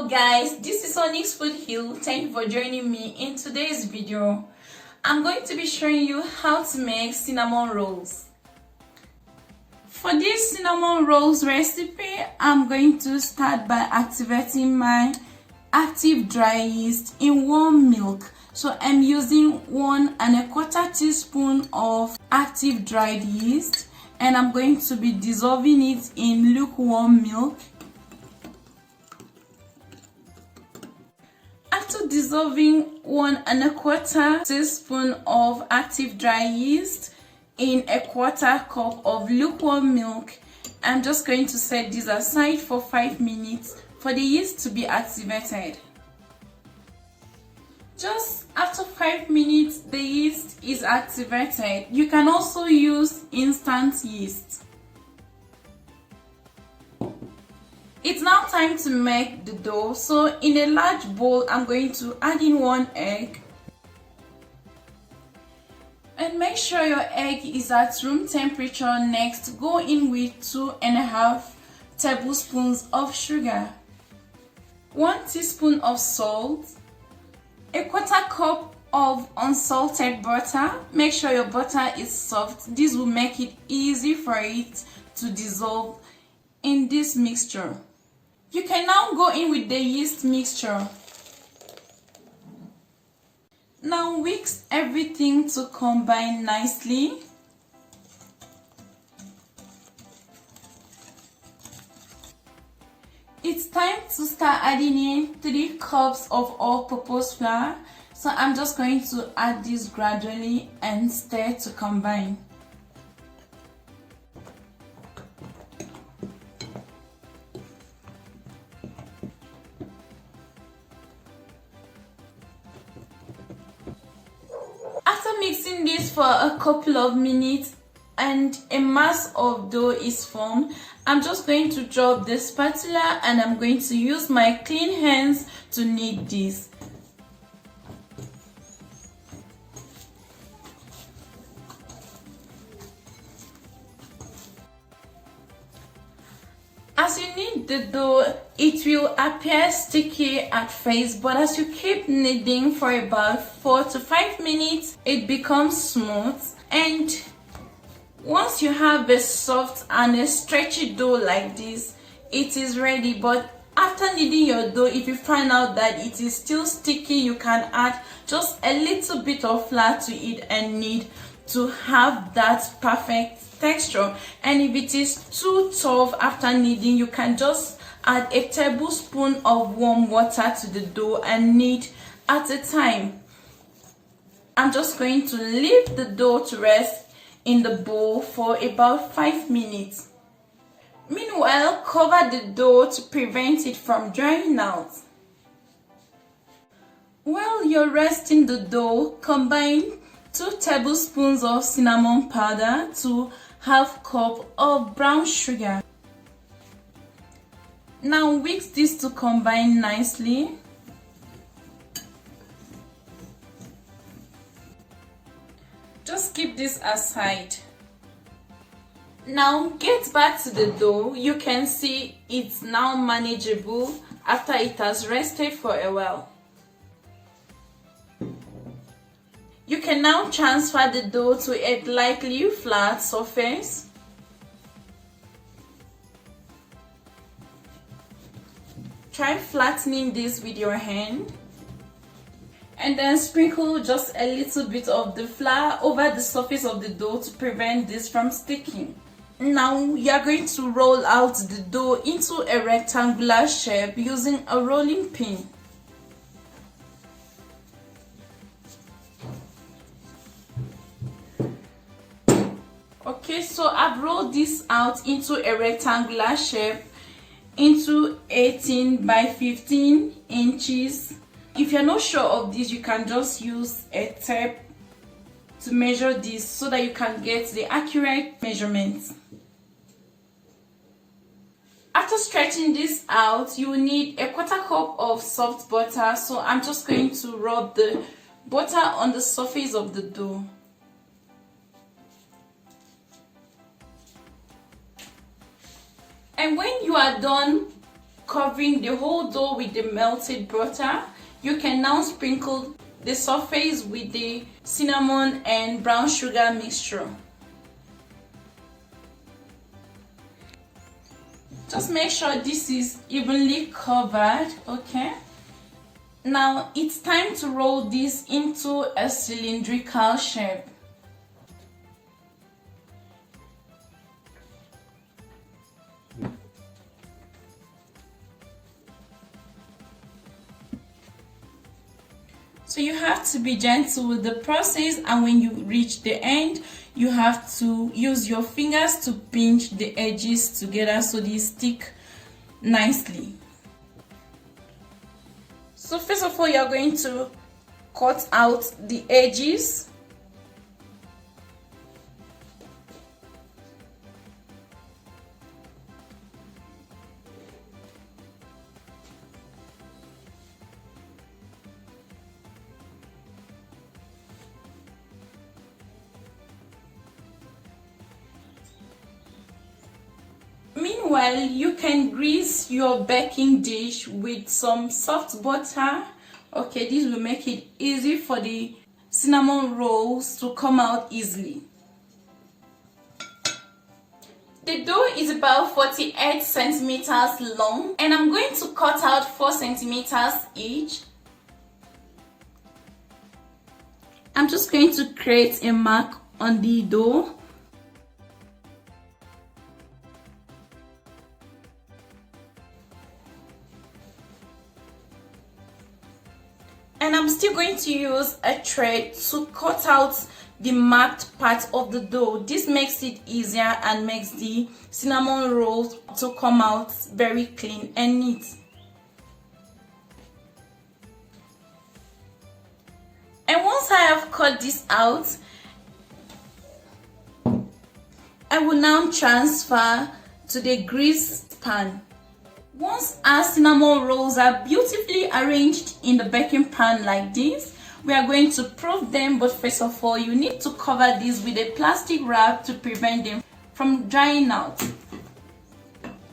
Hello guys, this is Onyx Food Hill. Thank you for joining me in today's video. I'm going to be showing you how to make cinnamon rolls. For this cinnamon rolls recipe, I'm going to start by activating my active dry yeast in warm milk. So I'm using 1 1/4 teaspoon of active dried yeast, and I'm going to be dissolving it in lukewarm milk. After dissolving 1 1/4 teaspoon of active dry yeast in 1/4 cup of lukewarm milk, I'm just going to set this aside for 5 minutes for the yeast to be activated. Just after 5 minutes, the yeast is activated. You can also use instant yeast. It's now time to make the dough. So in a large bowl, I'm going to add in 1 egg. And make sure your egg is at room temperature. Next, go in with 2 1/2 tablespoons of sugar, 1 teaspoon of salt, 1/4 cup of unsalted butter. Make sure your butter is soft. This will make it easy for it to dissolve in this mixture. You can now go in with the yeast mixture. Now whisk everything to combine nicely. It's time to start adding in 3 cups of all-purpose flour. So I'm just going to add this gradually and stir to combine. After mixing this for a couple of minutes and a mass of dough is formed, I'm just going to drop the spatula and I'm going to use my clean hands to knead this. As you knead the dough, it will appear sticky at first, but as you keep kneading for about 4 to 5 minutes, it becomes smooth. And once you have a soft and a stretchy dough like this, it is ready. But after kneading your dough, if you find out that it is still sticky, you can add just a little bit of flour to it and knead to have that perfect texture. And if it is too tough after kneading, you can just add a tablespoon of warm water to the dough and knead at a time. I'm just going to leave the dough to rest in the bowl for about 5 minutes. Meanwhile, cover the dough to prevent it from drying out. While you're resting the dough, combine 2 tablespoons of cinnamon powder to 1/2 cup of brown sugar. Now whisk this to combine nicely. Just keep this aside. Now get back to the dough. You can see it's now manageable after it has rested for a while. You can now transfer the dough to a lightly flat surface. Try flattening this with your hand. And then sprinkle just a little bit of the flour over the surface of the dough to prevent this from sticking. Now you are going to roll out the dough into a rectangular shape using a rolling pin. Okay, so I've rolled this out into a rectangular shape into 18 by 15 inches. If you're not sure of this, you can just use a tape to measure this so that you can get the accurate measurements. After stretching this out, you will need 1/4 cup of soft butter. So I'm just going to rub the butter on the surface of the dough. And when you are done covering the whole dough with the melted butter. You can now sprinkle the surface with the cinnamon and brown sugar mixture. Just make sure this is evenly covered, okay? Now it's time to roll this into a cylindrical shape. So you have to be gentle with the process, and when you reach the end, you have to use your fingers to pinch the edges together so they stick nicely. So first of all, you're going to cut out the edges. Meanwhile, you can grease your baking dish with some soft butter. Okay, this will make it easy for the cinnamon rolls to come out easily. The dough is about 48 centimeters long, and I'm going to cut out 4 centimeters each. I'm just going to create a mark on the dough. And I'm still going to use a thread to cut out the marked part of the dough. This makes it easier and makes the cinnamon rolls to come out very clean and neat. And once I have cut this out, I will now transfer to the grease pan. Once our cinnamon rolls are beautifully arranged in the baking pan like this, we are going to proof them, but first of all, you need to cover these with a plastic wrap to prevent them from drying out.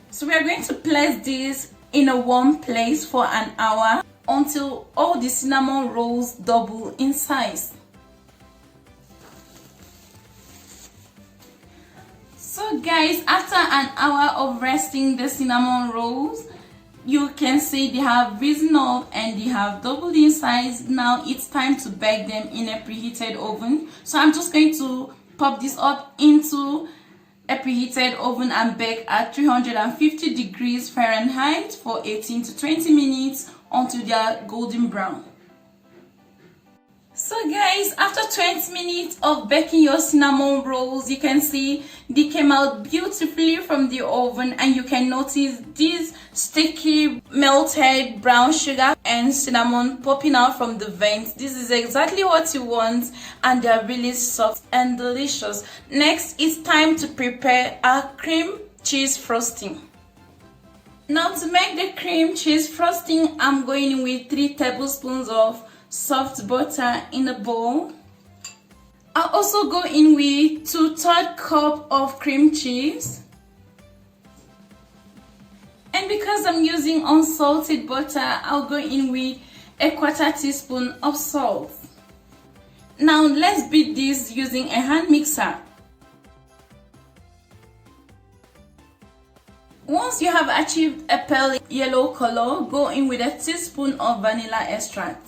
So we are going to place this in a warm place for an hour until all the cinnamon rolls double in size. So guys, after an hour of resting the cinnamon rolls, you can see they have risen up and they have doubled in size. Now it's time to bake them in a preheated oven. So I'm just going to pop this up into a preheated oven and bake at 350 degrees Fahrenheit for 18 to 20 minutes until they are golden brown. So guys, after 20 minutes of baking your cinnamon rolls, you can see they came out beautifully from the oven, and you can notice this sticky melted brown sugar and cinnamon popping out from the vents. This is exactly what you want, and they're really soft and delicious. Next, it's time to prepare our cream cheese frosting. Now to make the cream cheese frosting, I'm going in with 3 tablespoons of soft butter in a bowl. I'll also go in with 2/3 cup of cream cheese. And because I'm using unsalted butter, I'll go in with 1/4 teaspoon of salt. Now let's beat this using a hand mixer. Once you have achieved a pale yellow color, go in with a teaspoon of vanilla extract.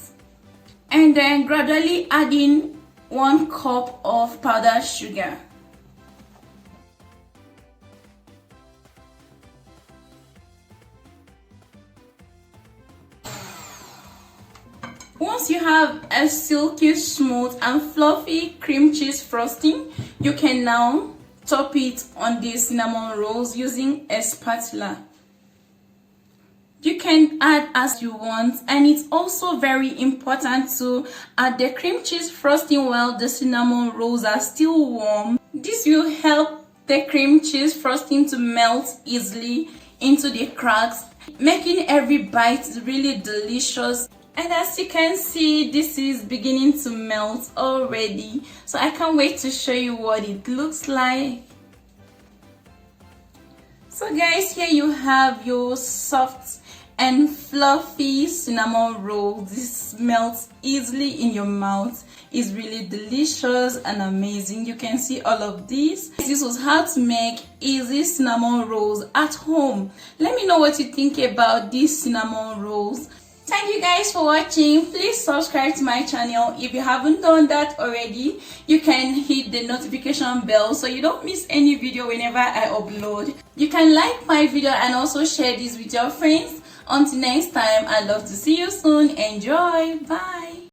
And then gradually add in 1 cup of powdered sugar. Once you have a silky, smooth and fluffy cream cheese frosting, you can now top it on the cinnamon rolls using a spatula. You can add as you want, and it's also very important to add the cream cheese frosting while the cinnamon rolls are still warm. This will help the cream cheese frosting to melt easily into the cracks, making every bite really delicious. And as you can see, this is beginning to melt already, so I can't wait to show you what it looks like. So guys, here you have your soft and fluffy cinnamon roll. This melts easily in your mouth. It's really delicious and amazing. You can see all of this. This was how to make easy cinnamon rolls at home. Let me know what you think about these cinnamon rolls. Thank you guys for watching. Please subscribe to my channel. If you haven't done that already, you can hit the notification bell so you don't miss any video whenever I upload. You can like my video and also share this with your friends. Until next time, I'd love to see you soon. Enjoy. Bye.